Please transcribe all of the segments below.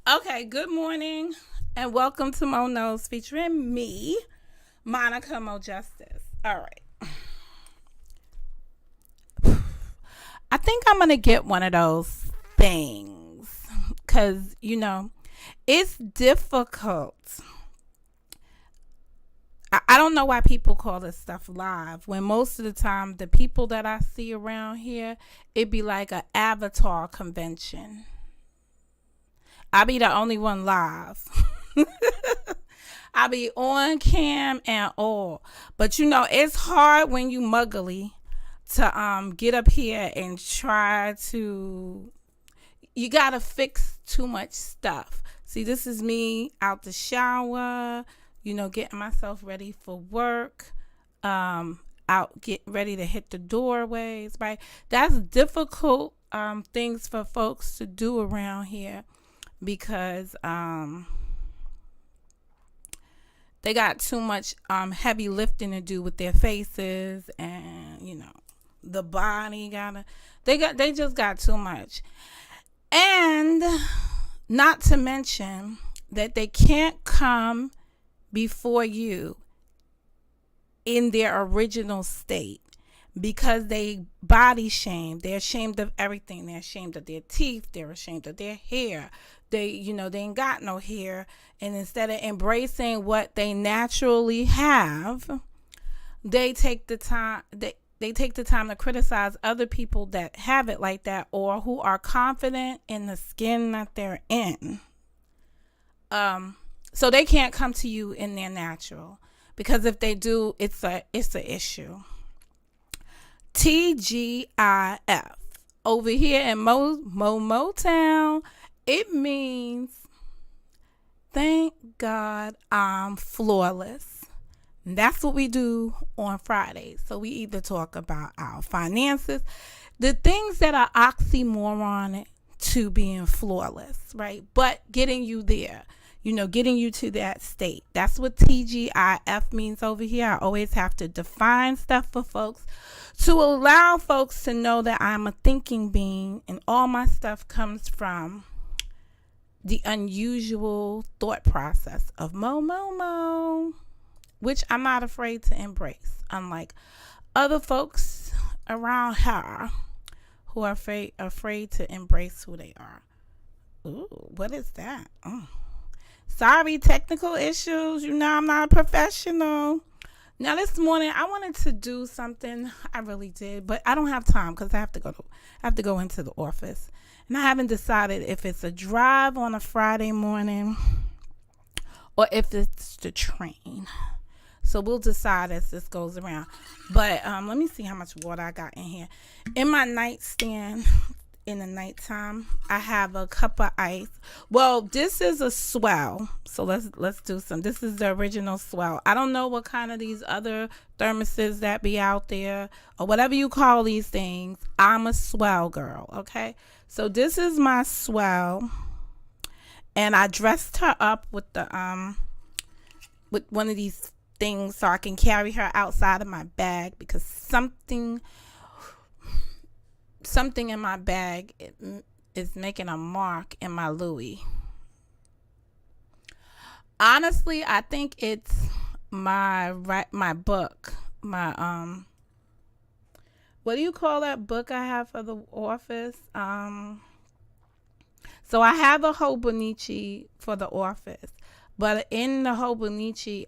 Okay, good morning and welcome to Mo Knows featuring me, Monica Mo Justice. All right. I think I'm going to get one of those things because, it's difficult. I don't know why people call this stuff live when most of the time the people that I see around here, it'd be like an avatar convention. I be the only one live. I be on cam and all. But it's hard when you muggly to get up here and try to you gotta fix too much stuff. See, this is me out the shower, getting myself ready for work, out get ready to hit the doorways, right? That's difficult things for folks to do around here because they got too much heavy lifting to do with their faces, and the body gotta they just got too much. And not to mention that they can't come before you in their original state because they body shame. They're ashamed of everything. They're ashamed of their teeth. They're ashamed of their hair. They ain't got no hair. And instead of embracing what they naturally have, they take the time. They take the time to criticize other people that have it like that or who are confident in the skin that they're in. So they can't come to you in their natural, because if they do, it's a issue. TGIF over here in Motown, it means thank God I'm flawless. And that's what we do on Fridays. So we either talk about our finances, the things that are oxymoron to being flawless, right? But getting you there, getting you to that state. That's what TGIF means over here. I always have to define stuff for folks to allow folks to know that I'm a thinking being and all my stuff comes from the unusual thought process of Mo, which I'm not afraid to embrace, unlike other folks around her who are afraid to embrace who they are. Ooh, what is that? Oh. Sorry, technical issues. I'm not a professional. Now this morning I wanted to do something. I really did, but I don't have time because I have to go into the office, and I haven't decided if it's a drive on a Friday morning or if it's the train. So we'll decide as this goes around. But let me see how much water I got in here. In my nightstand, in the nighttime, I have a cup of ice. Well, this is a swell. So let's do some. This is the original swell. I don't know what kind of these other thermoses that be out there or whatever you call these things. I'm a swell girl, okay? So this is my swell. And I dressed her up with with one of these things so I can carry her outside of my bag, because something in my bag is making a mark in my Louis. Honestly, I think it's my book, my what do you call that book I have for the office? So I have a Hobonichi for the office. But in the Hobonichi,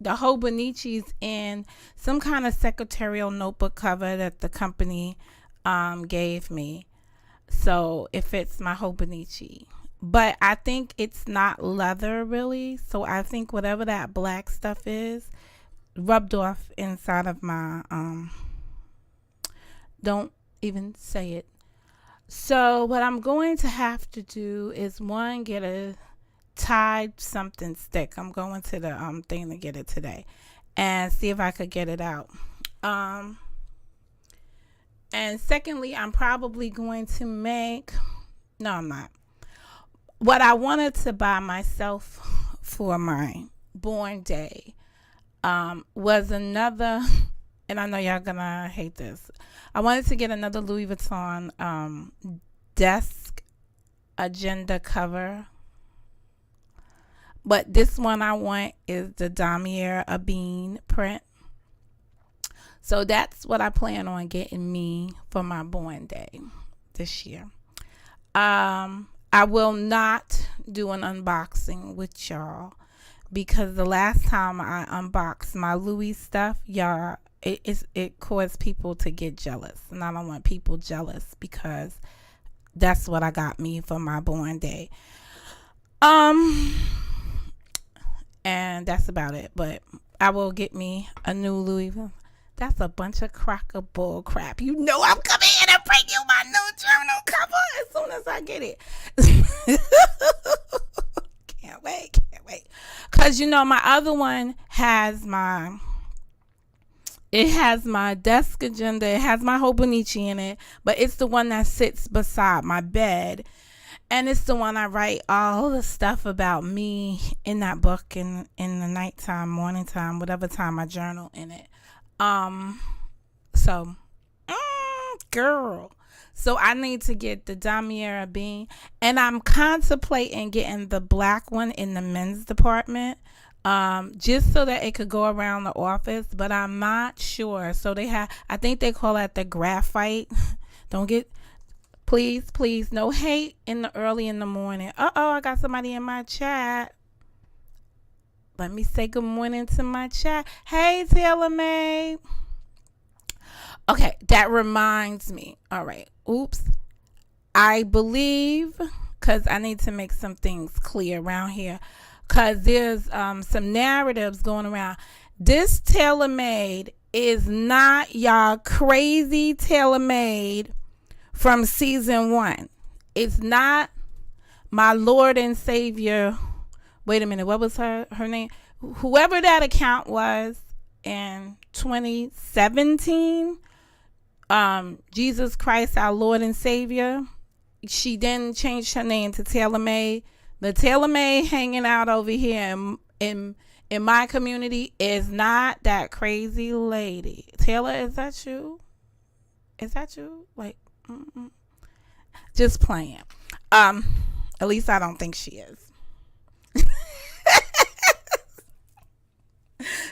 the Hobonichi's in some kind of secretarial notebook cover that the company gave me. So it fits my Hobonichi. But I think it's not leather really. So I think whatever that black stuff is rubbed off inside of my don't even say it. So what I'm going to have to do is get a tied something stick. I'm going to the thing to get it today and see if I could get it out. And secondly, I'm probably going to no, I'm not. What I wanted to buy myself for my born day was another, and I know y'all gonna hate this. I wanted to get another Louis Vuitton desk agenda cover. But this one I want is the Damier Abin print. So that's what I plan on getting me for my born day this year. I will not do an unboxing with y'all because the last time I unboxed my Louis stuff, y'all, it caused people to get jealous, and I don't want people jealous because that's what I got me for my born day. And that's about it. But I will get me a new Louis. That's a bunch of cracker bull crap. You know I'm coming in and bring you my new journal cover as soon as I get it. Can't wait. Because, my other one has my desk agenda. It has my Hobonichi in it. But it's the one that sits beside my bed. And it's the one I write all the stuff about me in that book in the nighttime, morning time, whatever time I journal in it. Girl. So I need to get the Damier Bean, and I'm contemplating getting the black one in the men's department, just so that it could go around the office, but I'm not sure. So I think they call that the graphite. Please, no hate early in the morning. I got somebody in my chat. Let me say good morning to my chat. Hey, Taylor May. Okay, that reminds me. All right. Oops. I believe, because I need to make some things clear around here, because there's some narratives going around. This TaylorMade is not y'all crazy TaylorMade from season 1. It's not my Lord and Savior. Wait a minute, what was her name? Whoever that account was in 2017, Jesus Christ, our Lord and Savior. She then changed her name to TaylorMade. The TaylorMade hanging out over here in my community is not that crazy lady. Taylor, is that you? Like, just playing. At least I don't think she is.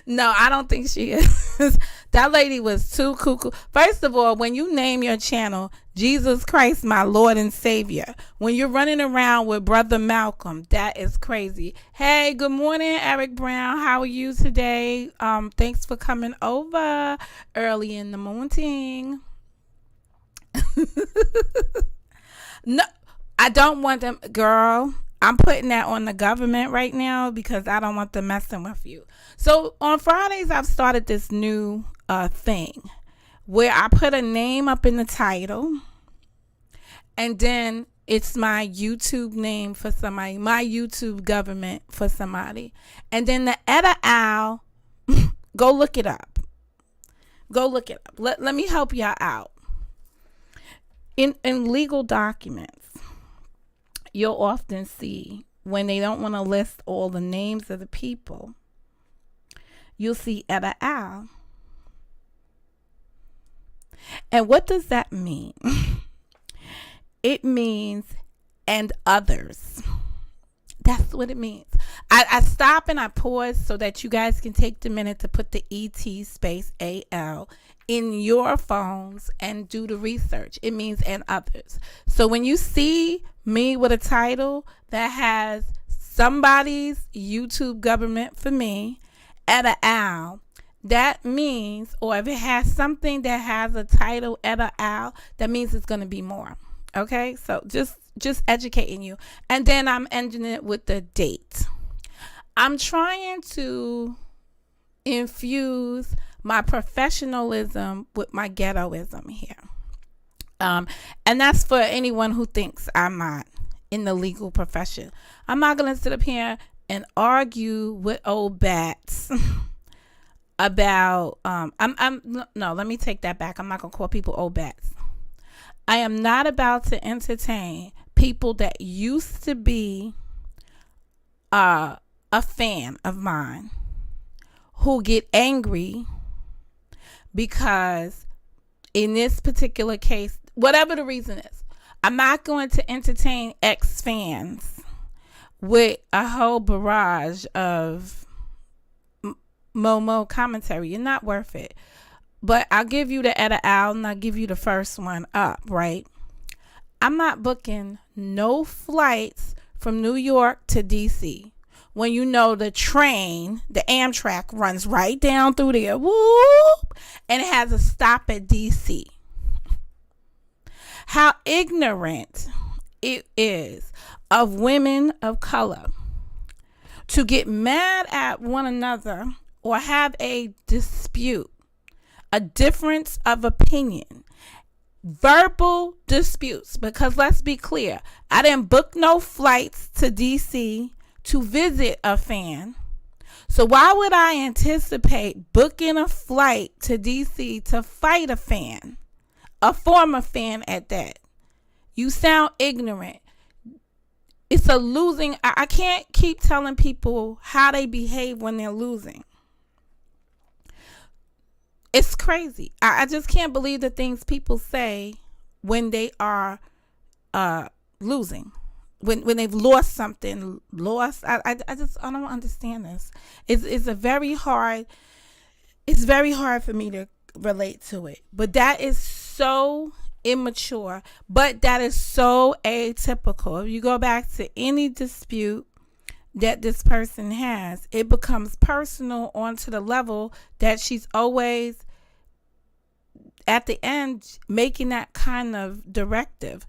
No, I don't think she is. That lady was too cuckoo. First of all, when you name your channel Jesus Christ, my Lord and Savior, when you're running around with Brother Malcolm, that is crazy. Hey, good morning, Eric Brown. How are you today? Thanks for coming over early in the morning. No, I don't want them, girl. I'm putting that on the government right now because I don't want them messing with you. So on Fridays, I've started this new thing where I put a name up in the title, and then it's my YouTube name for somebody, my YouTube government for somebody, and then the editor, go look it up. Let me help y'all out. In legal documents, you'll often see when they don't want to list all the names of the people, you'll see Etta Al. And what does that mean? It means and others. That's what it means. I stop and I pause so that you guys can take the minute to put the ET space AL in your phones and do the research. It means and others. So when you see me with a title that has somebody's YouTube government for me at an owl, that means, or if it has something that has a title at an owl, that means it's going to be more. Okay, so just educating you. And then I'm ending it with the date. I'm trying to infuse my professionalism with my ghettoism here. And that's for anyone who thinks I'm not in the legal profession. I'm not going to sit up here and argue with old bats about, no, let me take that back. I'm not going to call people old bats. I am not about to entertain people that used to be a fan of mine who get angry because in this particular case, whatever the reason is, I'm not going to entertain ex fans with a whole barrage of Momo commentary. You're not worth it. But I'll give you the edit out and I'll give you the first one up, right? I'm not booking no flights from New York to DC when you know the train, the Amtrak, runs right down through there, whoop, and it has a stop at DC. How ignorant it is of women of color to get mad at one another or have a dispute, a difference of opinion, verbal disputes. Because let's be clear, I didn't book no flights to DC to visit a fan. So why would I anticipate booking a flight to DC to fight a fan, a former fan at that? You sound ignorant. It's a losing. I can't keep telling people how they behave when they're losing. It's crazy. I just can't believe the things people say when they are losing. When they've lost something, I don't understand this. It's very hard for me to relate to it. But that is so immature, but that is so atypical. If you go back to any dispute that this person has, it becomes personal onto the level that she's always at the end making that kind of directive.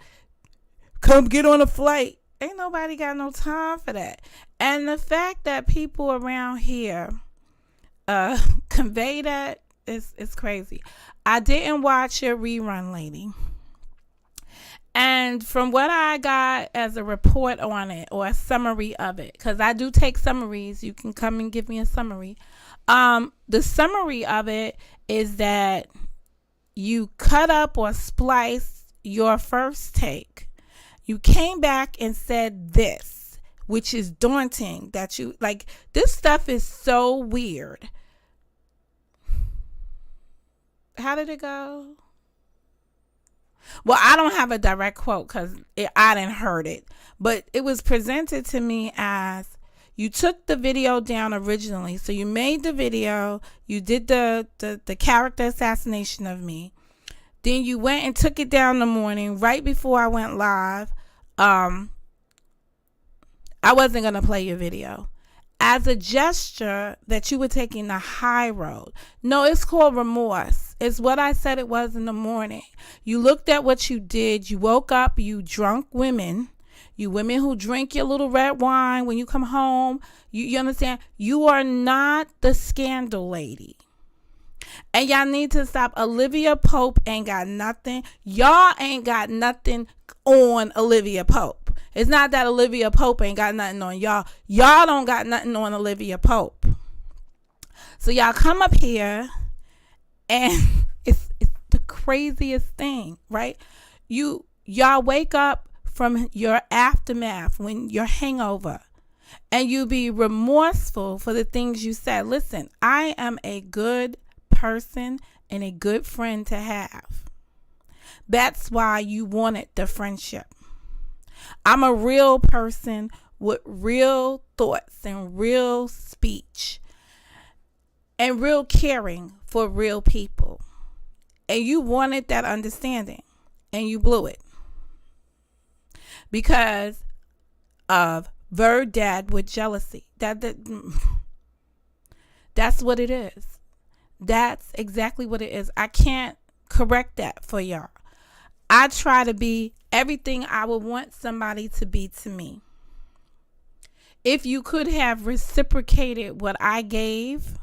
Come get on a flight. Ain't nobody got no time for that. And the fact that people around here convey that is crazy. I didn't watch your rerun, lady. And from what I got as a report on it or a summary of it, because I do take summaries, you can come and give me a summary. The summary of it is that you cut up or spliced your first take. You came back and said this, which is daunting. That you like, this stuff is so weird. How did it go? Well, I don't have a direct quote because I didn't heard it, but it was presented to me as you took the video down originally. So you made the video, you did the character assassination of me. Then you went and took it down in the morning right before I went live. I wasn't going to play your video as a gesture that you were taking the high road. No, it's called remorse. It's what I said it was in the morning. You looked at what you did. You woke up, you drunk women. You women who drink your little red wine when you come home. You understand? You are not the scandal lady. And y'all need to stop. Olivia Pope ain't got nothing. Y'all ain't got nothing on Olivia Pope. It's not that Olivia Pope ain't got nothing on y'all. Y'all don't got nothing on Olivia Pope. So y'all come up here and it's the craziest thing, right? Y'all wake up from your aftermath, when your hangover, and you be remorseful for the things you said. Listen, I am a good person and a good friend to have. That's why you wanted the friendship. I'm a real person with real thoughts and real speech and real caring for real people. And you wanted that understanding and you blew it because of verdad with jealousy. That's what it is. That's exactly what it is. I can't correct that for y'all. I try to be everything I would want somebody to be to me. If you could have reciprocated what I gave,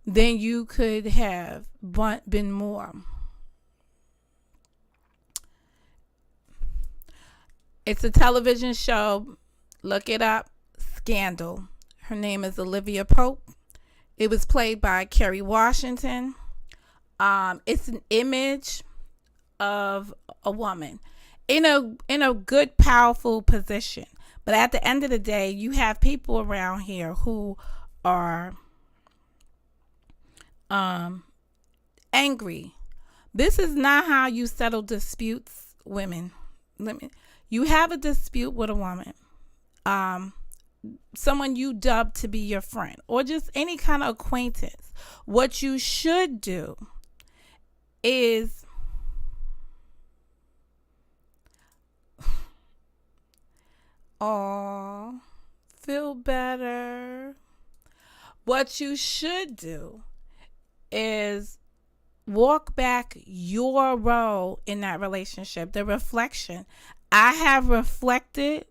then you could have been more. It's a television show. Look it up. Scandal. Her name is Olivia Pope. It was played by Kerry Washington. It's an image of a woman in a good, powerful position. But at the end of the day, you have people around here who are angry. This is not how you settle disputes, women. You have a dispute with a woman, someone you dub to be your friend, or just any kind of acquaintance. What you should do is feel better. What you should do is walk back your role in that relationship, the reflection. I have reflected,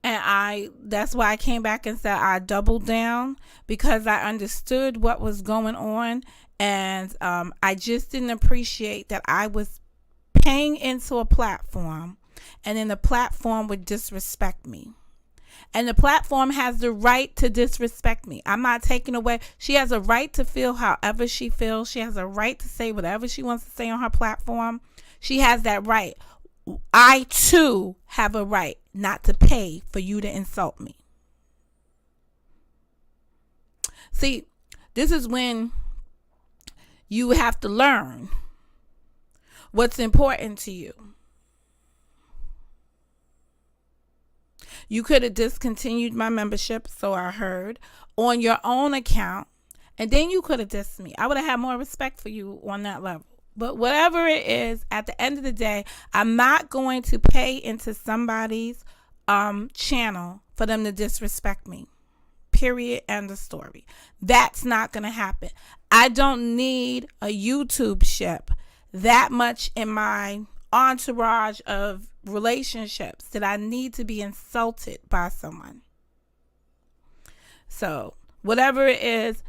and that's why I came back and said I doubled down, because I understood what was going on, and I just didn't appreciate that I was paying into a platform, and then the platform would disrespect me. And the platform has the right to disrespect me. I'm not taking away. She has a right to feel however she feels. She has a right to say whatever she wants to say on her platform. She has that right. I, too, have a right not to pay for you to insult me. See, this is when you have to learn what's important to you. You could have discontinued my membership, so I heard, on your own account, and then you could have dissed me. I would have had more respect for you on that level. But whatever it is, at the end of the day, I'm not going to pay into somebody's channel for them to disrespect me. Period. End of story. That's not going to happen. I don't need a YouTube ship that much in my entourage of relationships that I need to be insulted by someone. So whatever it is,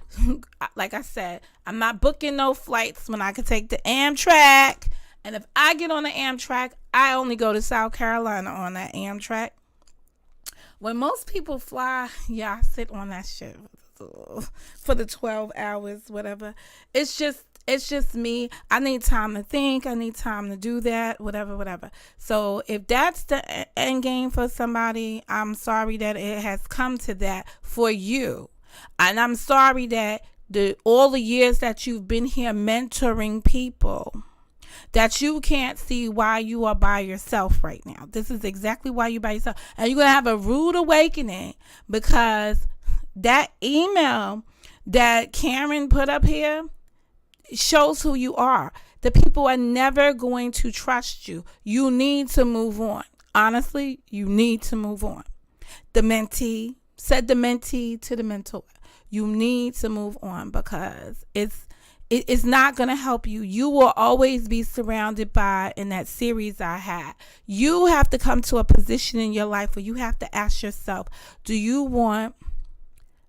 like I said, I'm not booking no flights when I could take the Amtrak. And if I get on the Amtrak, I only go to South Carolina on that Amtrak. When most people fly, I sit on that shit for the 12 hours, whatever. It's just me. I need time to think. I need time to do that, whatever. So if that's the end game for somebody, I'm sorry that it has come to that for you. And I'm sorry that all the years that you've been here mentoring people, that you can't see why you are by yourself right now. This is exactly why you're by yourself. And you're going to have a rude awakening, because that email that Karen put up here shows who you are. The people are never going to trust you. You need to move on. Honestly, you need to move on. The mentee said the mentee to the mentor. You need to move on, because it's not going to help you. You will always be surrounded by, in that series I had, you have to come to a position in your life where you have to ask yourself, do you want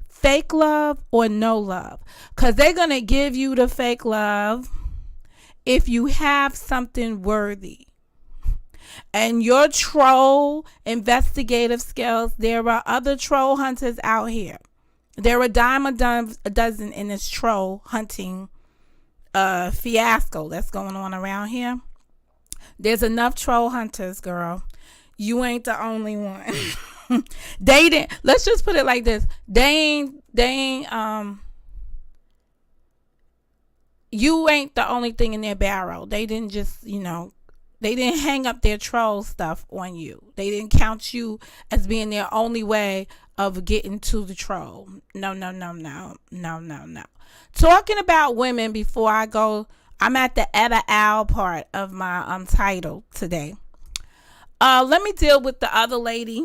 fake love or no love? Because they're going to give you the fake love if you have something worthy. And your troll investigative skills, there are other troll hunters out here. There are a dime a dozen in this troll hunting fiasco that's going on around here. There's enough troll hunters, girl. You ain't the only one. They didn't. Let's just put it like this. They ain't. You ain't the only thing in their barrel. They didn't just, they didn't hang up their troll stuff on you. They didn't count you as being their only way of getting to the troll. No. Talking about women before I go, I'm at the Etta Owl part of my title today. Let me deal with the other lady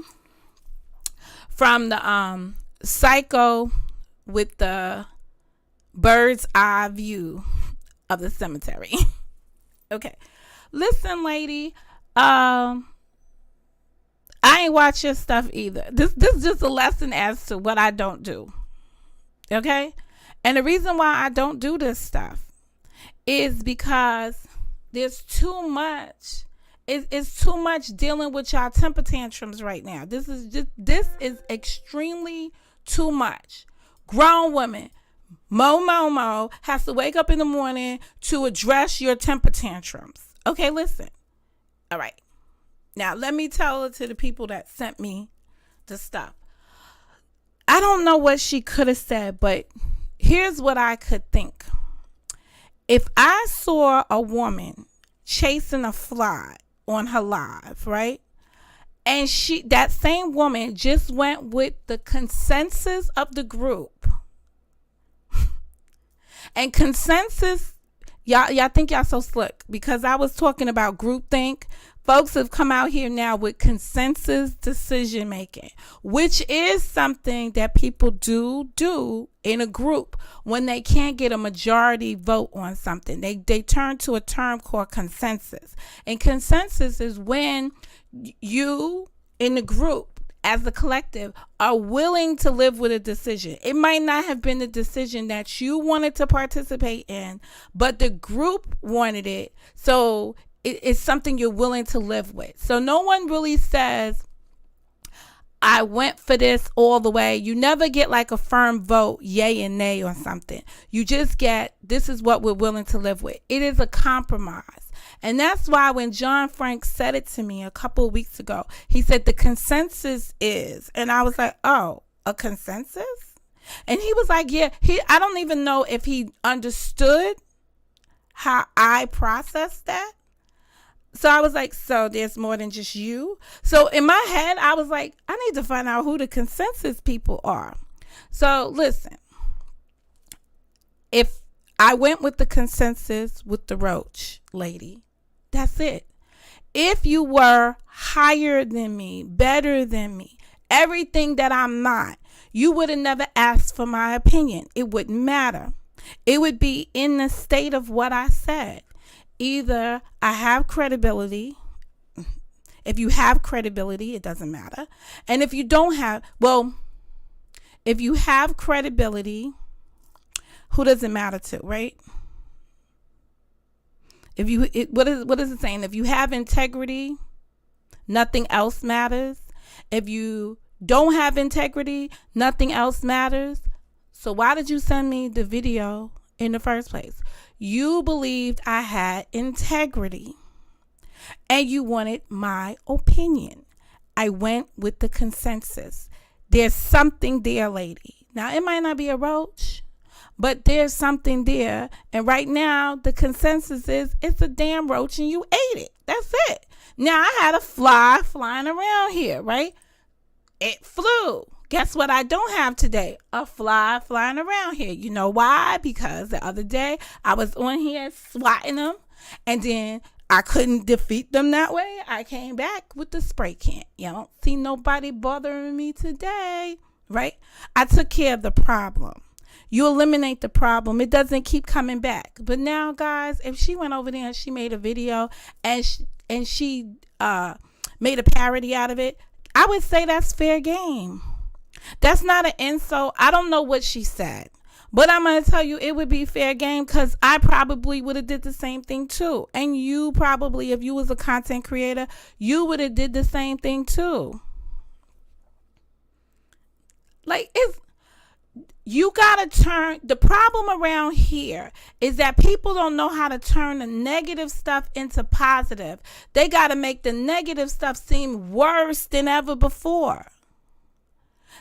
from the Psycho with the bird's eye view of the cemetery. Okay. Listen, lady, I ain't watch your stuff either. This is just a lesson as to what I don't do. Okay? And the reason why I don't do this stuff is because there's too much. It's too much dealing with y'all temper tantrums right now. This is extremely too much. Grown women, Mo has to wake up in the morning to address your temper tantrums. Okay, listen. All right. Now, let me tell it to the people that sent me the stuff. I don't know what she could have said, but here's what I could think. If I saw a woman chasing a fly on her live, right? And that same woman just went with the consensus of the group. And Concensus, y'all think y'all so slick because I was talking about groupthink. Folks have come out here now with consensus decision making, which is something that people do in a group when they can't get a majority vote on something. They turn to a term called consensus. And consensus is when you in the group as a collective are willing to live with a decision. It might not have been the decision that you wanted to participate in, but the group wanted it. So it's something you're willing to live with. So no one really says, I went for this all the way. You never get like a firm vote, yay and nay on something. You just get, this is what we're willing to live with. It is a compromise. And that's why when John Frank said it to me a couple of weeks ago, he said the consensus is, and I was like, oh, a consensus? And he was like, yeah, I don't even know if he understood how I processed that. So I was like, so there's more than just you. So in my head, I was like, I need to find out who the consensus people are. So listen, if I went with the consensus with the roach lady, that's it. If you were higher than me, better than me, everything that I'm not, you would have never asked for my opinion. It wouldn't matter. It would be in the state of what I said. Either I have credibility. If you have credibility, it doesn't matter. And if you don't have, well, if you have credibility, who does it matter to, right? If you, what is it saying? If you have integrity, nothing else matters. If you don't have integrity, nothing else matters. So why did you send me the video in the first place? You believed I had integrity and you wanted my opinion. I went with the consensus. There's something there, lady. Now, it might not be a roach, but there's something there. And right now, the consensus is it's a damn roach and you ate it. That's it. Now, I had a fly flying around here, right? It flew. Guess what I don't have today? A fly flying around here. You know why? Because the other day I was on here swatting them and then I couldn't defeat them that way. I came back with the spray can. You don't see nobody bothering me today, right? I took care of the problem. You eliminate the problem. It doesn't keep coming back. But now, guys, if she went over there and she made a video and she made a parody out of it, I would say that's fair game. That's not an insult. I don't know what she said, but I'm going to tell you it would be fair game because I probably would have did the same thing too. And you probably, if you was a content creator, you would have did the same thing too. Like, you got to turn, the problem around here is that people don't know how to turn the negative stuff into positive. They got to make the negative stuff seem worse than ever before.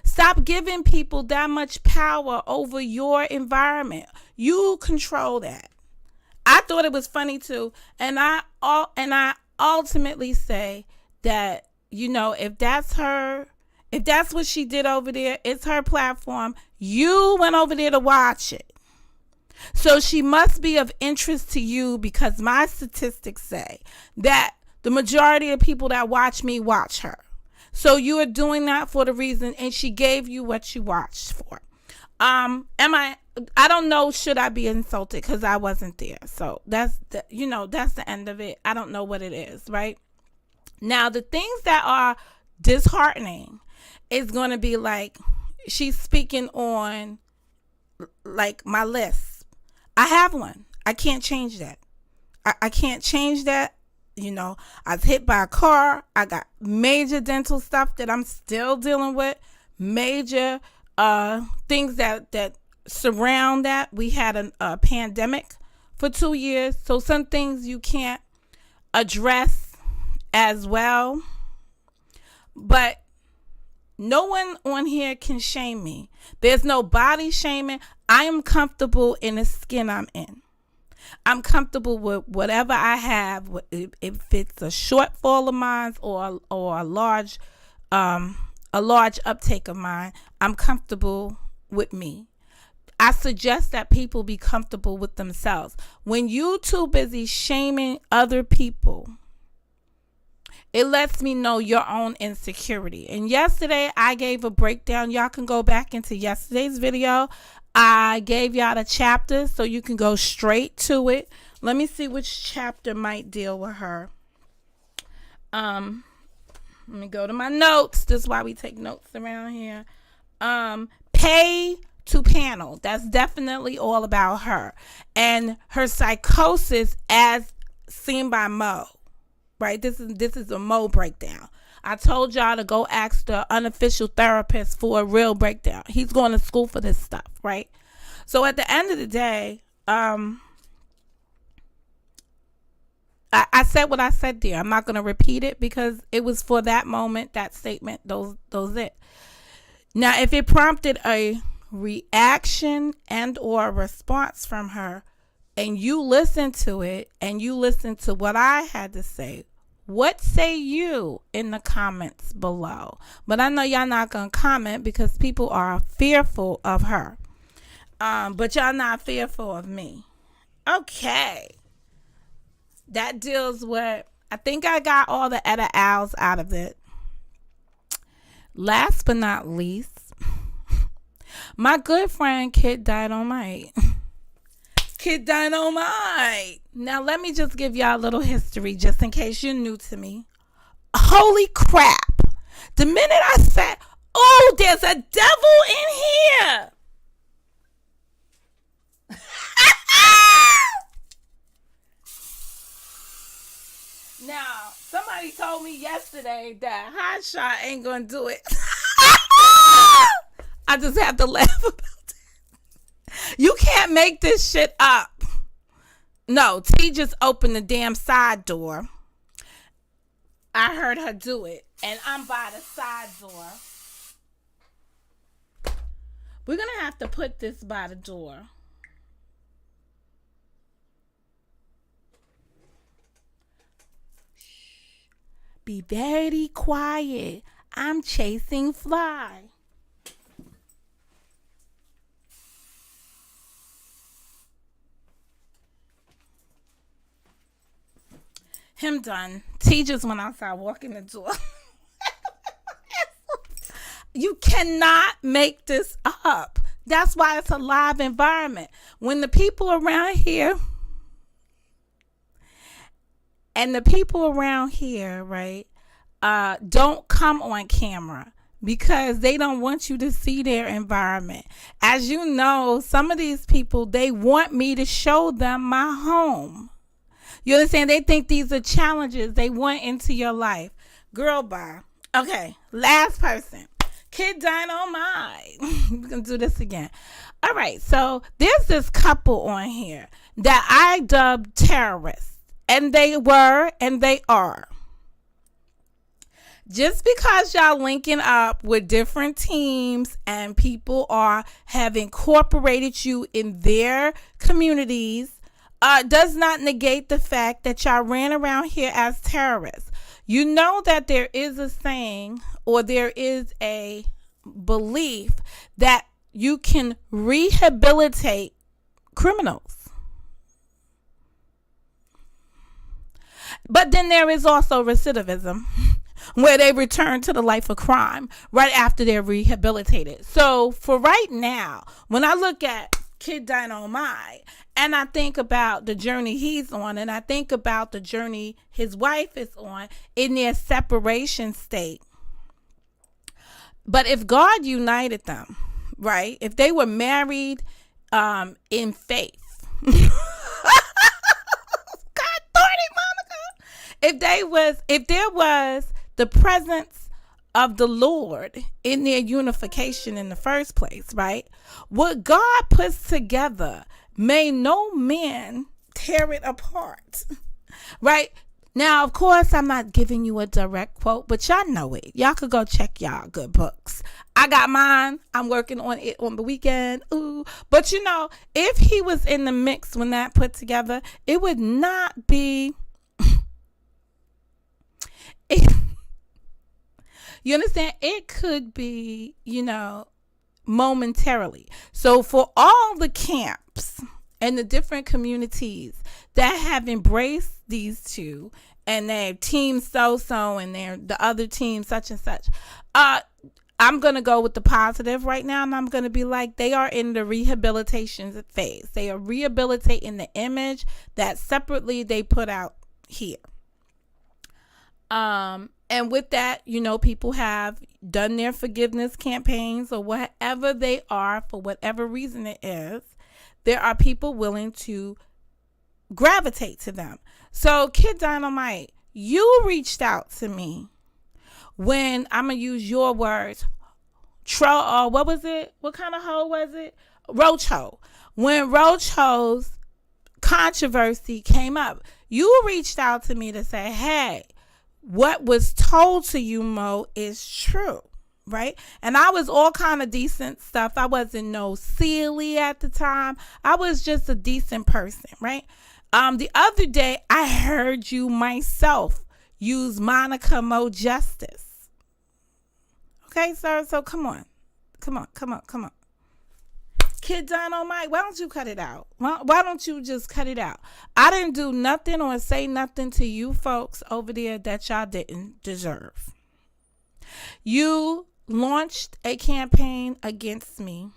Stop giving people that much power over your environment. You control that. I thought it was funny too, and I ultimately say that, you know, if that's what she did over there, it's her platform. You went over there to watch it. So she must be of interest to you because my statistics say that the majority of people that watch me watch her. So you are doing that for the reason, and she gave you what you watched for. I don't know, should I be insulted because I wasn't there. So that's the end of it. I don't know what it is, right? Now, the things that are disheartening is going to be like, she's speaking on like my list. I have one. I can't change that. I can't change that. You know, I was hit by a car. I got major dental stuff that I'm still dealing with. Major things that surround that. We had a pandemic for 2 years. So some things you can't address as well. But no one on here can shame me. There's no body shaming. I am comfortable in the skin I'm in. I'm comfortable with whatever I have. If it's a shortfall of mine or a large uptake of mine, I'm comfortable with me. I suggest that people be comfortable with themselves. When you too busy shaming other people, it lets me know your own insecurity. And yesterday I gave a breakdown. Y'all can go back into yesterday's video. I gave y'all the chapters so you can go straight to it. Let me see which chapter might deal with her. Let me go to my notes. This is why we take notes around here. Pay to panel. That's definitely all about her and her psychosis as seen by Mo. Right? This is a Mo breakdown. I told y'all to go ask the unofficial therapist for a real breakdown. He's going to school for this stuff, right? So at the end of the day, I said what I said there. I'm not going to repeat it because it was for that moment, that statement, those it. Now, if it prompted a reaction and or a response from her, and you listen to it and you listen to what I had to say, what say you in the comments below? But I know y'all not going to comment because people are fearful of her. But y'all not fearful of me. Okay. That deals with, I think I got all the edit owls out of it. Last but not least, my good friend Kid Dynamite. Kid Dynamite. Now let me just give y'all a little history just in case you're new to me. Holy crap. The minute I said, oh, there's a devil in here. Now, somebody told me yesterday that Hot Shot ain't gonna do it. I just have to laugh about it. You can't make this shit up. No, T just opened the damn side door. I heard her do it, and I'm by the side door. We're gonna have to put this by the door. Be very quiet. I'm chasing fly. Him done. T just went outside walking the door. You cannot make this up. That's why it's a live environment. When the people around here right, don't come on camera because they don't want you to see their environment. As you know, some of these people, they want me to show them my home. You understand? They think these are challenges they want into your life. Girl, bye. Okay, last person. Kid Dynamite. We're going to do this again. All right, so there's this couple on here that I dubbed terrorists. And they were and they are. Just because y'all linking up with different teams and people have incorporated you in their communities does not negate the fact that y'all ran around here as terrorists. You know that there is a saying or there is a belief that you can rehabilitate criminals. But then there is also recidivism where they return to the life of crime right after they're rehabilitated. So for right now, when I look at Kid Dynamite and I think about the journey he's on and I think about the journey his wife is on in their separation state. But if God united them, right? If they were married in faith. If there was the presence of the Lord in their unification in the first place, right? What God puts together, may no man tear it apart, right? Now, of course, I'm not giving you a direct quote, but y'all know it. Y'all could go check y'all good books. I got mine. I'm working on it on the weekend. Ooh. But if he was in the mix when that put together, it would not be. You understand? It could be, momentarily. So for all the camps and the different communities that have embraced these two, and they're team so and they're the other team such and such, I'm gonna go with the positive right now, and I'm gonna be like, they are in the rehabilitation phase. They are rehabilitating the image that separately they put out here. And with that, people have done their forgiveness campaigns or whatever they are, for whatever reason it is. There are people willing to gravitate to them. So, Kid Dynamite, you reached out to me when, I'm going to use your words, what was it? What kind of hoe was it? Roach hoe. When Roach hoe's controversy came up, you reached out to me to say, hey, what was told to you, Mo, is true, right? And I was all kind of decent stuff. I wasn't no silly at the time. I was just a decent person, right? The other day, I heard you myself use Monica Mo Justice. Okay, sir? So come on. Kid Dynamite, why don't you cut it out? Why don't you just cut it out? I didn't do nothing or say nothing to you folks over there that y'all didn't deserve. You launched a campaign against me,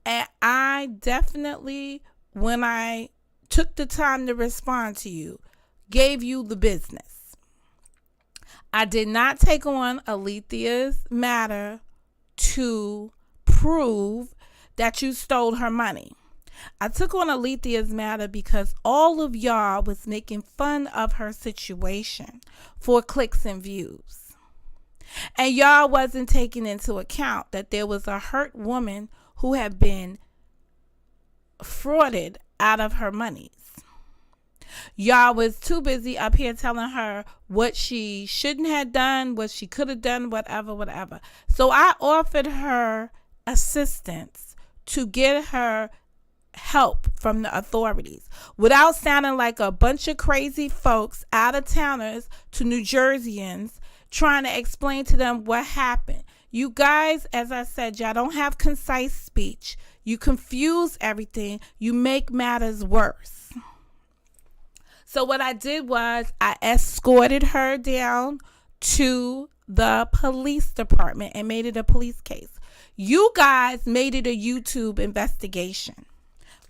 and I definitely, when I took the time to respond to you, gave you the business. I did not take on Alethea's matter to prove that you stole her money. I took on Alethea's matter because all of y'all was making fun of her situation for clicks and views. And y'all wasn't taking into account that there was a hurt woman who had been frauded out of her monies. Y'all was too busy up here telling her what she shouldn't have done, what she could have done, whatever. So I offered her assistance to get her help from the authorities without sounding like a bunch of crazy folks, out of towners to New Jerseyans, trying to explain to them what happened. You guys, as I said, y'all don't have concise speech. You confuse everything. You make matters worse. So what I did was I escorted her down to the police department and made it a police case. You guys made it a YouTube investigation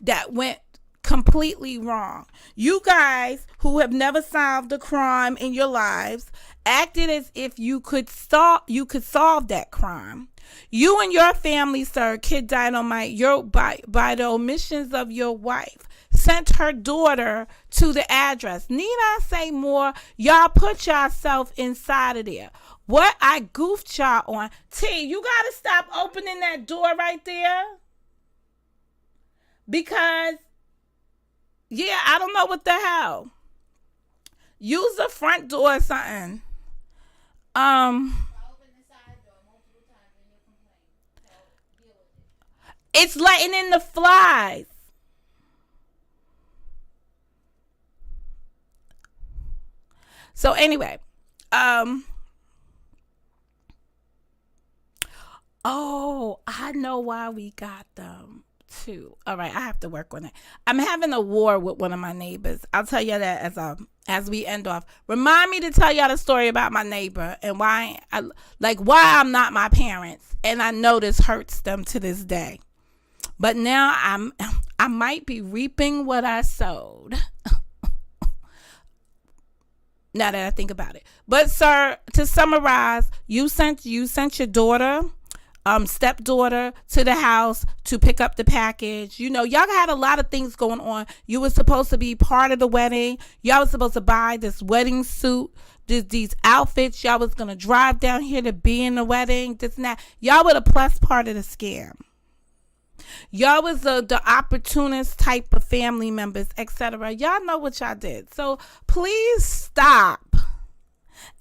that went completely wrong. You guys who have never solved a crime in your lives acted as if you could solve that crime. You and your family, sir, Kid Dynamite, by the omissions of your wife, sent her daughter to the address. Need I say more? Y'all put yourself inside of there. What I goofed y'all on. T, you gotta stop opening that door right there. Because, yeah, I don't know what the hell. Use the front door or something. It's letting in the flies. So anyway, I know why we got them too. All right, I have to work on it. I'm having a war with one of my neighbors. I'll tell you that as we end off. Remind me to tell y'all the story about my neighbor and why I'm not my parents, and I know this hurts them to this day. But now I might be reaping what I sowed. Now that I think about it. But sir, to summarize, you sent your daughter, stepdaughter, to the house to pick up the package. Y'all had a lot of things going on. You were supposed to be part of the wedding. Y'all was supposed to buy this wedding suit, these outfits. Y'all was gonna drive down here to be in the wedding, this and that. Y'all were the plus part of the scam. Y'all was the opportunist type of family members, etc. Y'all know what y'all did. So please stop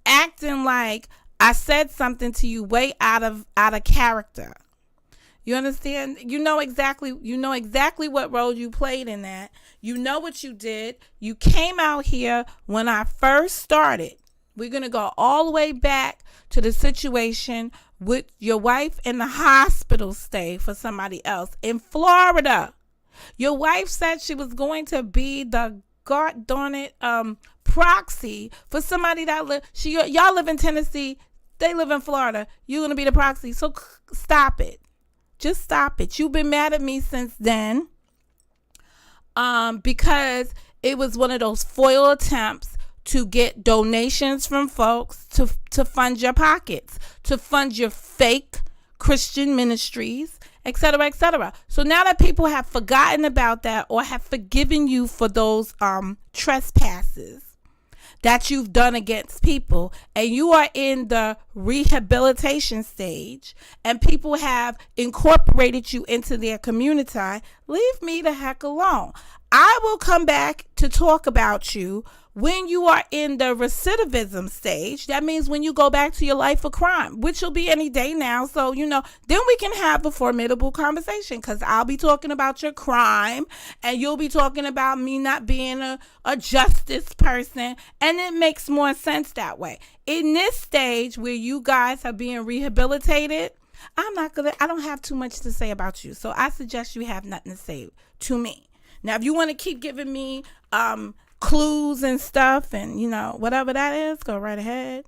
acting like I said something to you way out of character. You understand? You know exactly what role you played in that. You know what you did. You came out here when I first started. We're going to go all the way back to the situation with your wife in the hospital stay for somebody else in Florida. Your wife said she was going to be the god darn it proxy for somebody that y'all live in Tennessee, they live in Florida. You're going to be the proxy. So stop it. Just stop it. You've been mad at me since then because it was one of those foil attempts to get donations from folks to fund your pockets, to fund your fake Christian ministries, etc., etc. So now that people have forgotten about that or have forgiven you for those trespasses that you've done against people, and you are in the rehabilitation stage and people have incorporated you into their community, leave me the heck alone. I will come back to talk about you when you are in the recidivism stage. That means when you go back to your life of crime, which will be any day now. So, then we can have a formidable conversation, because I'll be talking about your crime and you'll be talking about me not being a justice person. And it makes more sense that way. In this stage where you guys are being rehabilitated, I don't have too much to say about you. So I suggest you have nothing to say to me. Now, if you want to keep giving me clues and stuff and, whatever that is, go right ahead.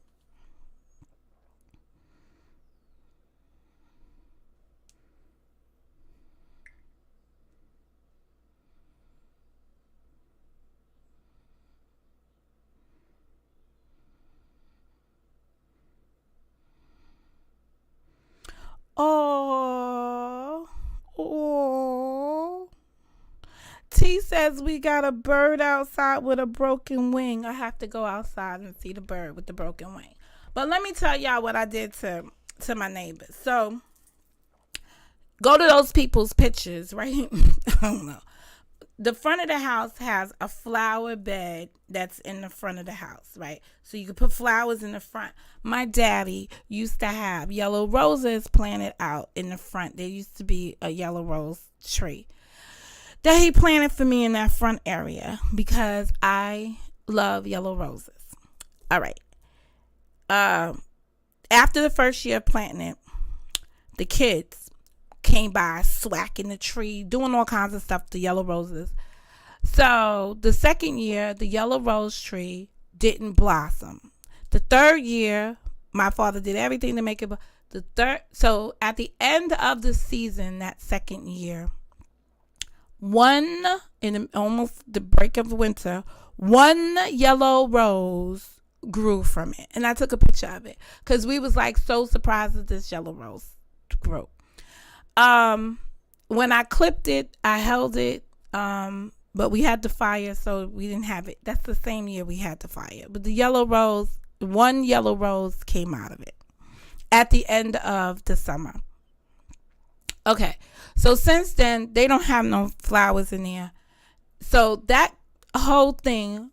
Oh. T says we got a bird outside with a broken wing. I have to go outside and see the bird with the broken wing. But let me tell y'all what I did to my neighbors. So go to those people's pictures, right? I don't know. The front of the house has a flower bed that's in the front of the house, right? So you can put flowers in the front. My daddy used to have yellow roses planted out in the front. There used to be a yellow rose tree that he planted for me in that front area because I love yellow roses. All right. After the first year of planting it, the kids came by swacking the tree, doing all kinds of stuff to yellow roses. So the second year, the yellow rose tree didn't blossom. The third year, my father did everything to make it. So at the end of the season, that second year, almost the break of winter, one yellow rose grew from it. And I took a picture of it because we was like so surprised that this yellow rose grew. When I clipped it, I held it, but we had the fire, so we didn't have it. That's the same year we had the fire. But one yellow rose came out of it at the end of the summer. Okay, so since then, they don't have no flowers in there. So that whole thing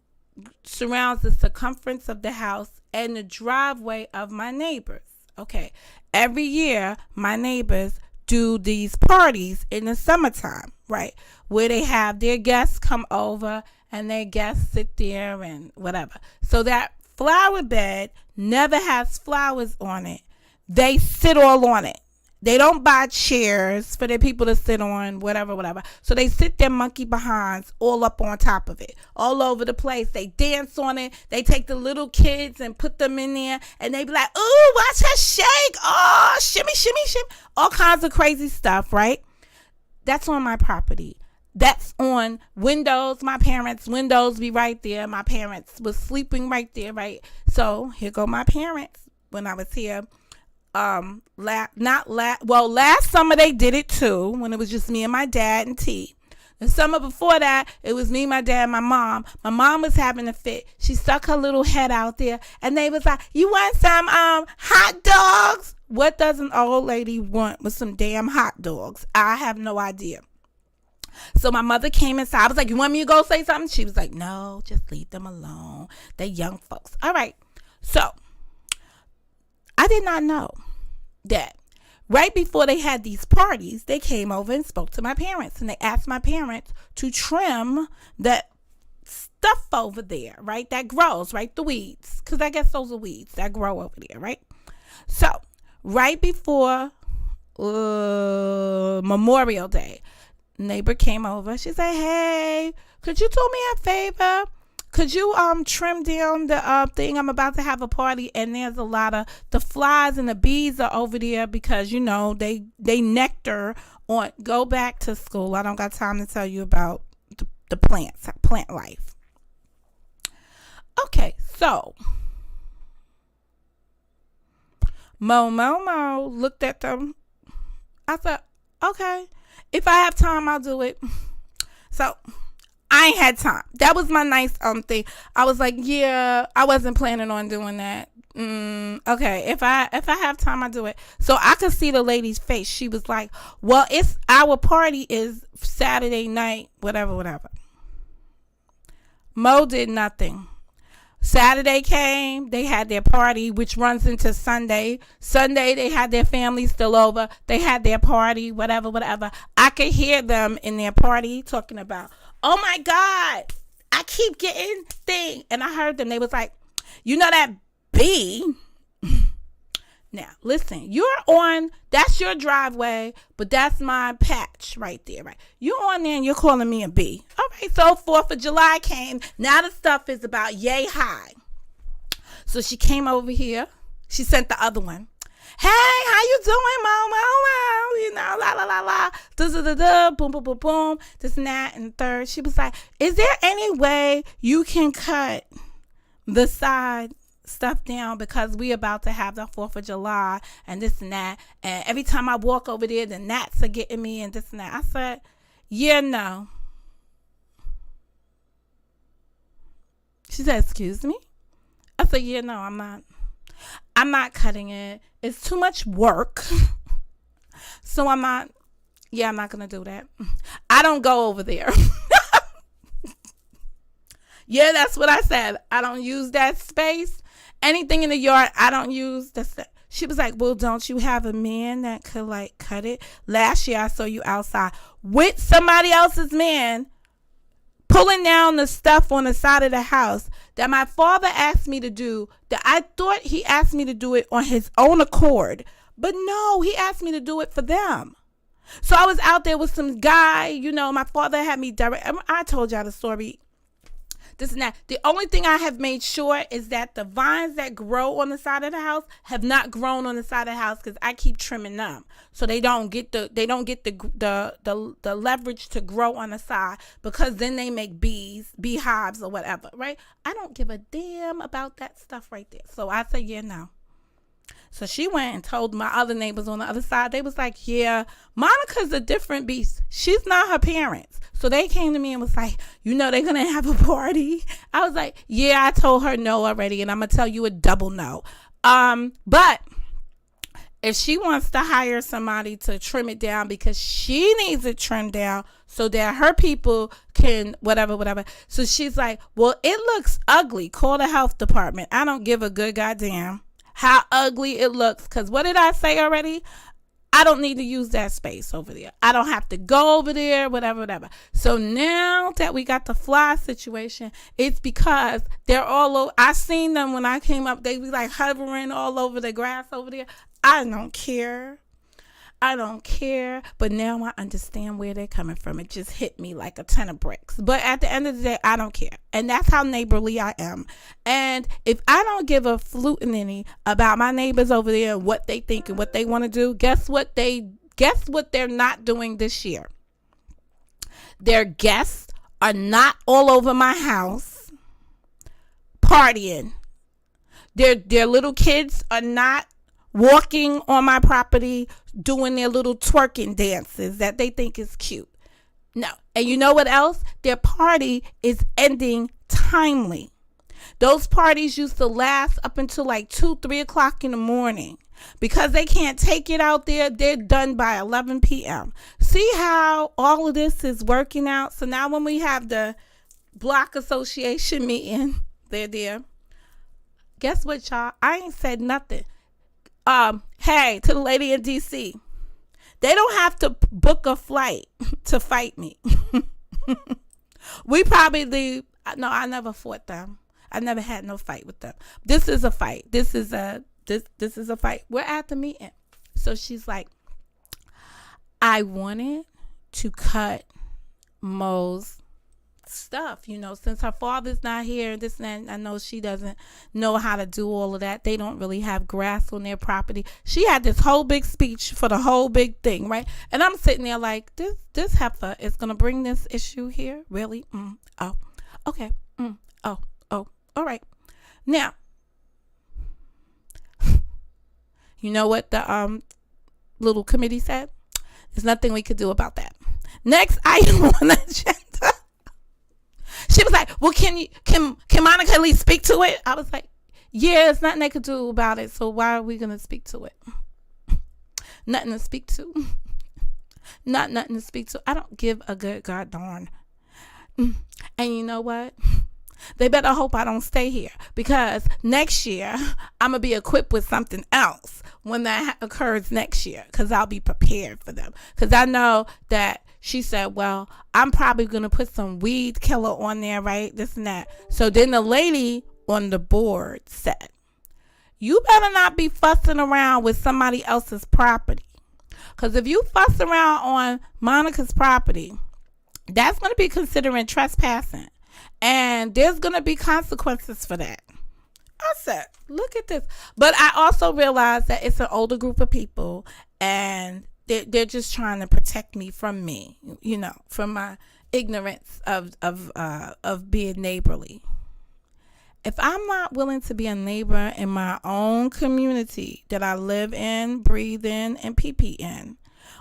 surrounds the circumference of the house and the driveway of my neighbors. Okay, every year, my neighbors do these parties in the summertime, right? Where they have their guests come over and their guests sit there and whatever. So that flower bed never has flowers on it. They sit all on it. They don't buy chairs for their people to sit on, whatever. So they sit their monkey behinds all up on top of it, all over the place. They dance on it. They take the little kids and put them in there, and they be like, ooh, watch her shake. Oh, shimmy. All kinds of crazy stuff, right? That's on my property. That's on windows. My parents' windows be right there. My parents was sleeping right there, right? So here go my parents when I was here. Last summer they did it too, when it was just me and my dad and T. The summer before that, it was me, my dad, my mom. My mom was having a fit. She stuck her little head out there, and they was like, "You want some hot dogs?" What does an old lady want with some damn hot dogs? I have no idea. So my mother came inside. I was like, "You want me to go say something?" She was like, "No, just leave them alone. They're young folks." All right. So I did not know that right before they had these parties, they came over and spoke to my parents, and they asked my parents to trim that stuff over there, right? That grows, right? The weeds, because I guess those are weeds that grow over there, right? So right before Memorial Day, neighbor came over. She said, "Hey, could you do me a favor? Could you trim down the thing? I'm about to have a party, and there's a lot of the flies and the bees are over there because they nectar on." Go back to school. I don't got time to tell you about the plants, plant life. Okay, so Mo looked at them. I said, "Okay, if I have time, I'll do it." So I ain't had time. That was my nice thing. I was like, yeah, I wasn't planning on doing that. Okay, if I have time, I'll do it. So I could see the lady's face. She was like, "Well, it's our party is Saturday night, whatever." Mo did nothing. Saturday came, they had their party, which runs into Sunday. Sunday, they had their family still over. They had their party, whatever. I could hear them in their party talking about, "Oh my God, I keep getting thing." And I heard them. They was like, "You know that bee?" Now, listen, that's your driveway, but that's my patch right there, right? You're on there and you're calling me a bee. All right, so 4th of July came. Now the stuff is about yay high. So she came over here. She sent the other one. "Hey, how you doing, Mo? You know, la, la, la, la. Da, boom, boom, boom, boom. This and that and third." She was like, "Is there any way you can cut the side stuff down because we about to have the 4th of July and this and that, and every time I walk over there the gnats are getting me and this and that." I said, "Yeah, no." She said, "Excuse me?" I said, "Yeah, no, I'm not cutting it. It's too much work." So I'm not gonna do that. I don't go over there. Yeah, that's what I said. I don't use that space. Anything in the yard, I don't use. She was like, "Well, don't you have a man that could like cut it?" Last year, I saw you outside with somebody else's man pulling down the stuff on the side of the house that my father asked me to do. That I thought he asked me to do it on his own accord, but no, he asked me to do it for them. So I was out there with some guy. My father had me direct. I told y'all the story. This and that. The only thing I have made sure is that the vines that grow on the side of the house have not grown on the side of the house because I keep trimming them, so they don't get the leverage to grow on the side, because then they make beehives or whatever, right? I don't give a damn about that stuff right there. So I say, yeah, no. So she went and told my other neighbors on the other side. They was like, "Yeah, Monica's a different beast. She's not her parents." So they came to me and was like, "They're going to have a party." I was like, "Yeah, I told her no already, and I'm going to tell you a double no." But if she wants to hire somebody to trim it down because she needs it trimmed down so that her people can whatever. So she's like, "Well, it looks ugly. Call the health department." I don't give a good goddamn how ugly it looks, because what did I say already? I don't need to use that space over there. I don't have to go over there, whatever. So now that we got the fly situation, it's because they're all over. I seen them when I came up. They be like hovering all over the grass over there. I don't care. But now I understand where they're coming from. It just hit me like a ton of bricks. But at the end of the day, I don't care. And that's how neighborly I am. And if I don't give a flutinity about my neighbors over there and what they think and what they want to do, guess what they're not doing this year? Their guests are not all over my house partying. Their little kids are not walking on my property doing their little twerking dances that they think is cute. No. And you know what else? Their party is ending timely. Those parties used to last up until like 2, 3 o'clock in the morning. Because they can't take it out there, they're done by 11 p.m. See how all of this is working out? So now when we have the block association meeting, they're there. Guess what, y'all? I ain't said nothing. Hey, to the lady in D.C., they don't have to book a flight to fight me. We probably no, I never fought them. I never had no fight with them. This is a fight. This is a fight. We're at the meeting. So she's like, I wanted to cut Mo's stuff, since her father's not here, this and that. I know she doesn't know how to do all of that. They don't really have grass on their property. She had this whole big speech for the whole big thing, right? And I'm sitting there like, this heifer is going to bring this issue here? Really? Oh, okay. Oh, all right. Now, you know what the little committee said? There's nothing we could do about that. Next item on the agenda. She was like, well, can Monica at least speak to it? I was like, yeah, there's nothing they could do about it. So why are we going to speak to it? Nothing to speak to. Nothing to speak to. I don't give a good god darn. And you know what? They better hope I don't stay here, because next year I'm going to be equipped with something else when that occurs next year, because I'll be prepared for them. Because I know that she said, well, I'm probably going to put some weed killer on there, right? This and that. So then the lady on the board said, you better not be fussing around with somebody else's property. Because if you fuss around on Monica's property, that's going to be considering trespassing. And there's going to be consequences for that. I said, look at this. But I also realized that it's an older group of people, and they're just trying to protect me, from from my ignorance of being neighborly. If I'm not willing to be a neighbor in my own community that I live in, breathe in, and pee in,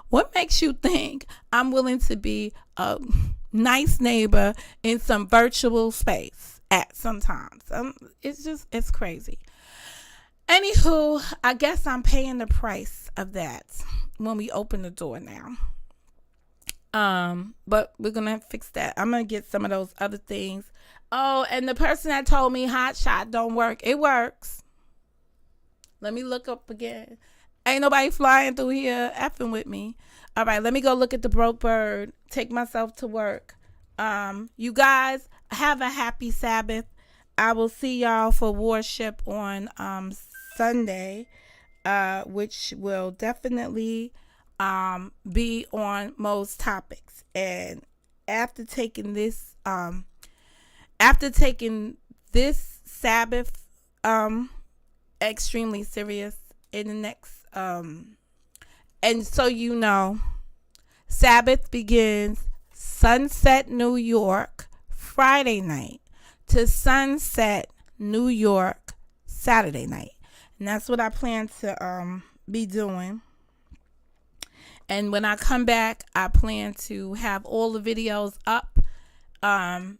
what makes you think I'm willing to be a nice neighbor in some virtual space at sometimes? It's crazy. Anywho, I guess I'm paying the price of that when we open the door now. But we're gonna fix that. I'm gonna get some of those other things. Oh, and the person that told me hot shot don't work, it works. Let me look up again. Ain't nobody flying through here effing with me. All right, let me go look at the broke bird. Take myself to work. You guys have a happy Sabbath. I will see y'all for worship on Sunday, which will definitely be on most topics. And after taking this Sabbath extremely serious in the next and so Sabbath begins Sunset, New York, Friday night to Sunset, New York, Saturday night. And that's what I plan to be doing. And when I come back, I plan to have all the videos up.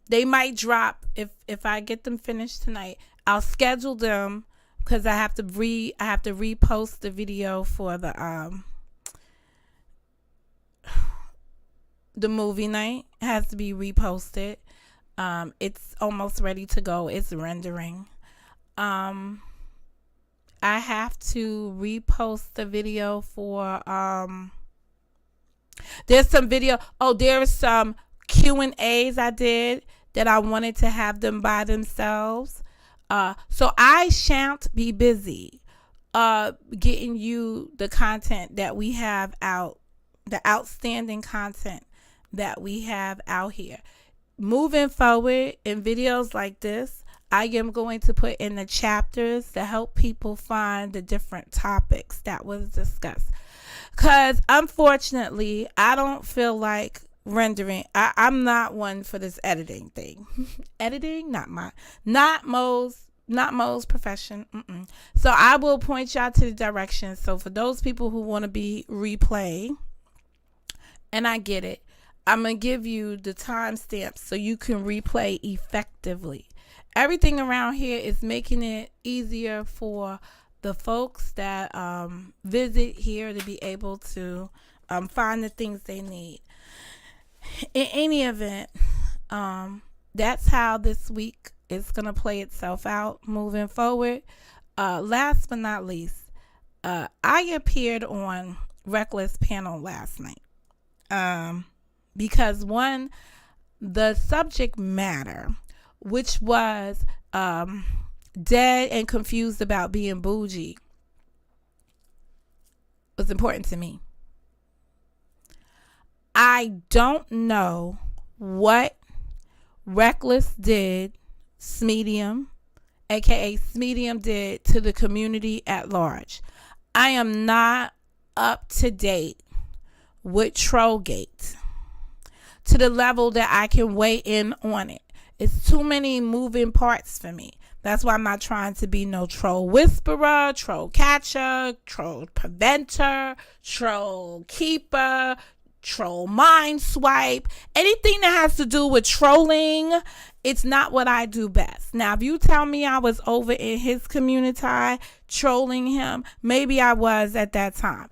They might drop if I get them finished tonight. I'll schedule them, because I have to repost the video for the movie night. It has to be reposted. It's almost ready to go. It's rendering. I have to repost the video for there's some video. Oh, there's some Q&As I did that I wanted to have them by themselves. So I shan't be busy getting you the content that we have out, the outstanding content that we have out here. Moving forward, in videos like this, I am going to put in the chapters to help people find the different topics that was discussed. Because unfortunately, I don't feel like rendering. I'm not one for this editing thing. Editing, not Mo's profession. So I will point y'all to the directions. So for those people who want to be replay, and I get it, I'm going to give you the timestamps so you can replay effectively. Everything around here is making it easier for the folks that visit here to be able to find the things they need. In any event, that's how this week is going to play itself out moving forward. Last but not least, I appeared on Reckless panel last night. Because one, the subject matter, which was dead and confused about being bougie, was important to me. I don't know what Reckless did, SMedium, aka SMedium, did to the community at large. I am not up to date with Trollgate to the level that I can weigh in on it. It's too many moving parts for me. That's why I'm not trying to be no troll whisperer, troll catcher, troll preventer, troll keeper, troll mind swipe. Anything that has to do with trolling, it's not what I do best. Now, if you tell me I was over in his community trolling him, maybe I was at that time.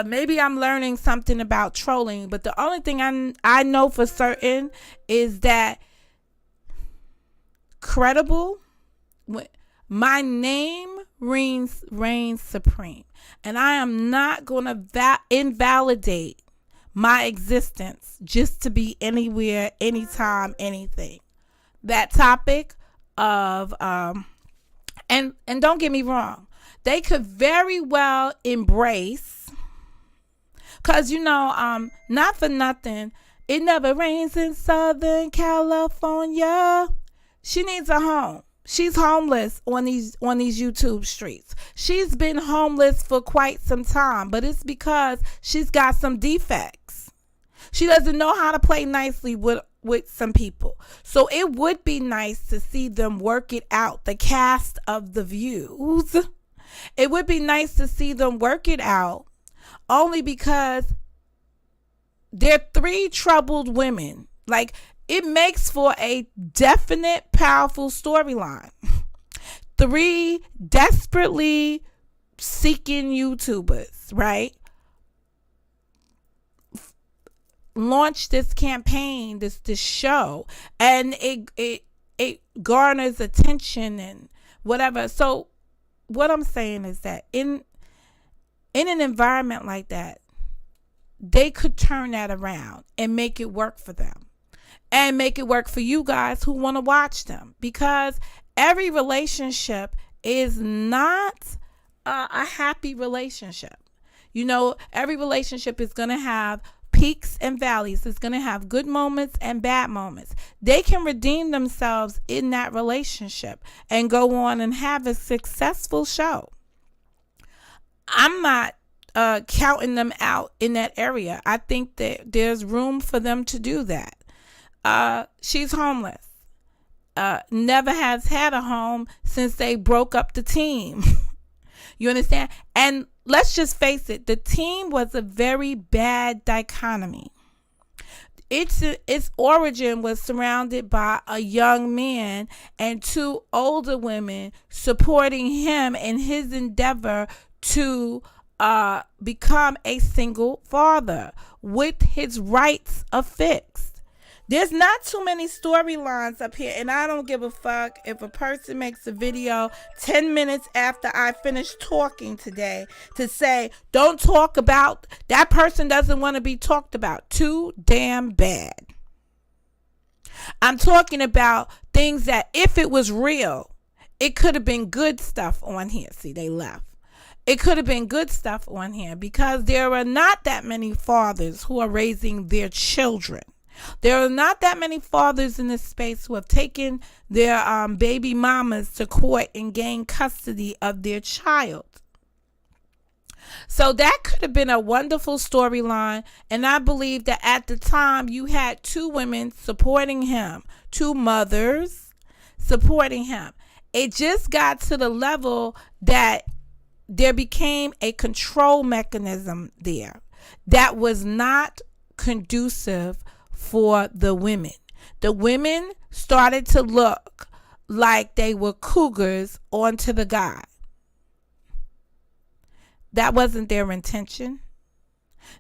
Maybe I'm learning something about trolling, but the only thing I know for certain is that credible, my name reigns supreme, and I am not going to invalidate my existence just to be anywhere, anytime, anything. That topic of and don't get me wrong, they could very well embrace. Cause not for nothing, it never rains in Southern California. She needs a home. She's homeless on these YouTube streets. She's been homeless for quite some time, but it's because she's got some defects. She doesn't know how to play nicely with some people. So it would be nice to see them work it out. The cast of The Views. It would be nice to see them work it out. Only because they're three troubled women. Like, it makes for a definite, powerful storyline. Three desperately seeking YouTubers, right? Launched this campaign, this show, and it garners attention and whatever. So what I'm saying is that in an environment like that, they could turn that around and make it work for them and make it work for you guys who want to watch them, because every relationship is not a happy relationship. Every relationship is going to have peaks and valleys. It's going to have good moments and bad moments. They can redeem themselves in that relationship and go on and have a successful show. I'm not counting them out in that area. I think that there's room for them to do that. She's homeless. Never has had a home since they broke up the team. You understand? And let's just face it, the team was a very bad dichotomy. Its origin was surrounded by a young man and two older women supporting him in his endeavor to become a single father with his rights affixed. There's not too many storylines up here, and I don't give a fuck if a person makes a video 10 minutes after I finish talking today to say, don't talk about, that person doesn't want to be talked about. Too damn bad. I'm talking about things that if it was real, it could have been good stuff on here. See, they left. It could have been good stuff on here because there are not that many fathers who are raising their children. There are not that many fathers in this space who have taken their baby mamas to court and gained custody of their child. So that could have been a wonderful storyline. And I believe that at the time you had two women supporting him, two mothers supporting him. It just got to the level that there became a control mechanism there that was not conducive for the women. The women started to look like they were cougars onto the guy. That wasn't their intention.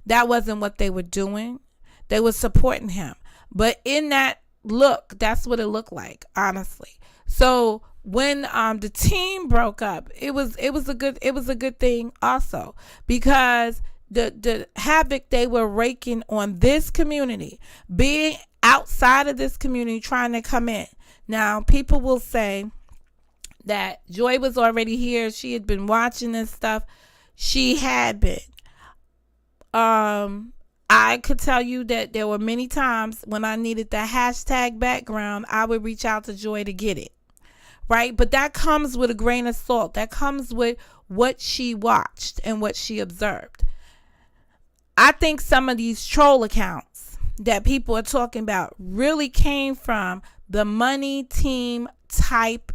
That wasn't what they were doing. They were supporting him. But in that look, that's what it looked like, honestly. So when the team broke up, it was a good thing also, because the havoc they were raking on this community, being outside of this community, trying to come in. Now, people will say that Joy was already here. She had been watching this stuff. She had been. I could tell you that there were many times when I needed the hashtag background, I would reach out to Joy to get it. Right? But that comes with a grain of salt. That comes with what she watched and what she observed. I think some of these troll accounts that people are talking about really came from the money team type,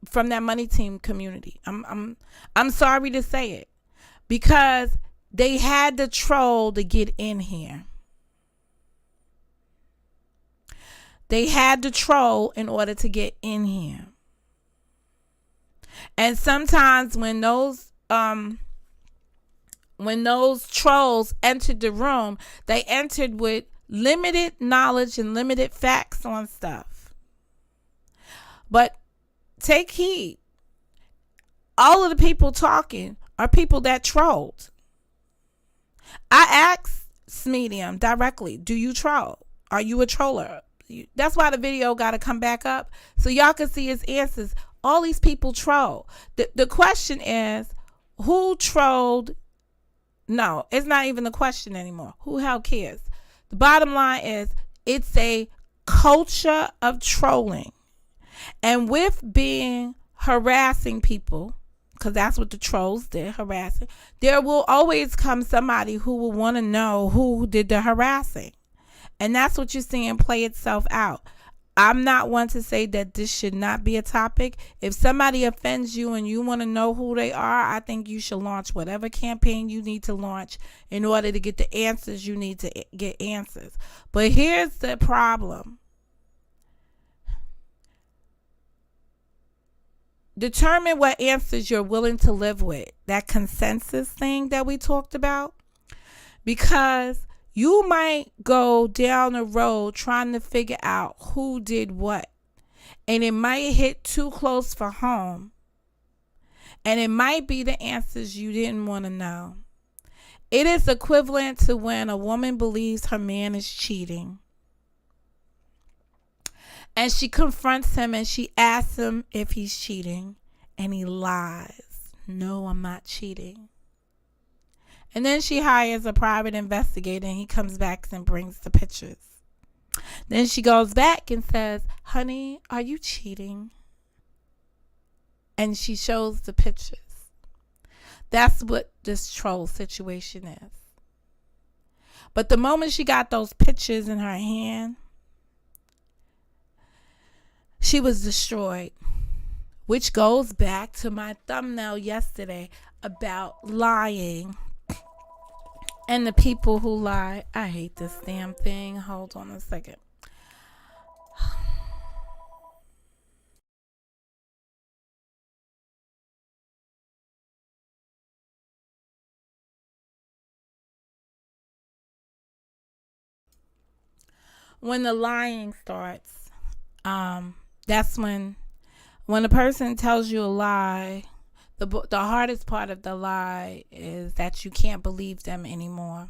from that money team community. I'm sorry to say it, because they had to troll to get in here. They had to troll in order to get in here. And sometimes when those trolls entered the room, they entered with limited knowledge and limited facts on stuff. But take heed. All of the people talking are people that trolled. I asked SMedium directly, do you troll? Are you a troller? That's why the video got to come back up, so y'all can see his answers. All these people troll. The question is, who trolled? No, it's not even the question anymore. Who hell cares? The bottom line is, it's a culture of trolling. And with being harassing people, because that's what the trolls did, harassing, there will always come somebody who will want to know who did the harassing. And that's what you're seeing play itself out. I'm not one to say that this should not be a topic. If somebody offends you and you want to know who they are, I think you should launch whatever campaign you need to launch in order to get the answers you need to get answers. But here's the problem. Determine what answers you're willing to live with. That consensus thing that we talked about. Because you might go down the road trying to figure out who did what. And it might hit too close for home. And it might be the answers you didn't want to know. It is equivalent to when a woman believes her man is cheating. And she confronts him and she asks him if he's cheating. And he lies. No, I'm not cheating. And then she hires a private investigator and he comes back and brings the pictures. Then she goes back and says, honey, are you cheating? And she shows the pictures. That's what this troll situation is. But the moment she got those pictures in her hand, she was destroyed. Which goes back to my thumbnail yesterday about lying and the people who lie. I hate this damn thing. Hold on a second. When the lying starts, that's when a person tells you a lie, the hardest part of the lie is that you can't believe them anymore.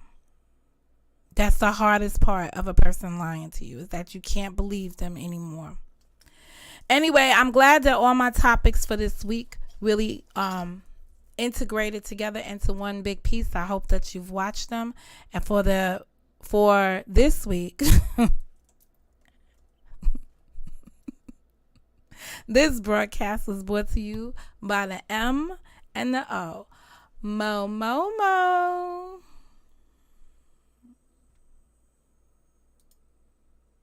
That's the hardest part of a person lying to you, is that you can't believe them anymore. Anyway, I'm glad that all my topics for this week really integrated together into one big piece. I hope that you've watched them. And for this week, this broadcast was brought to you by the M and the O. Mo.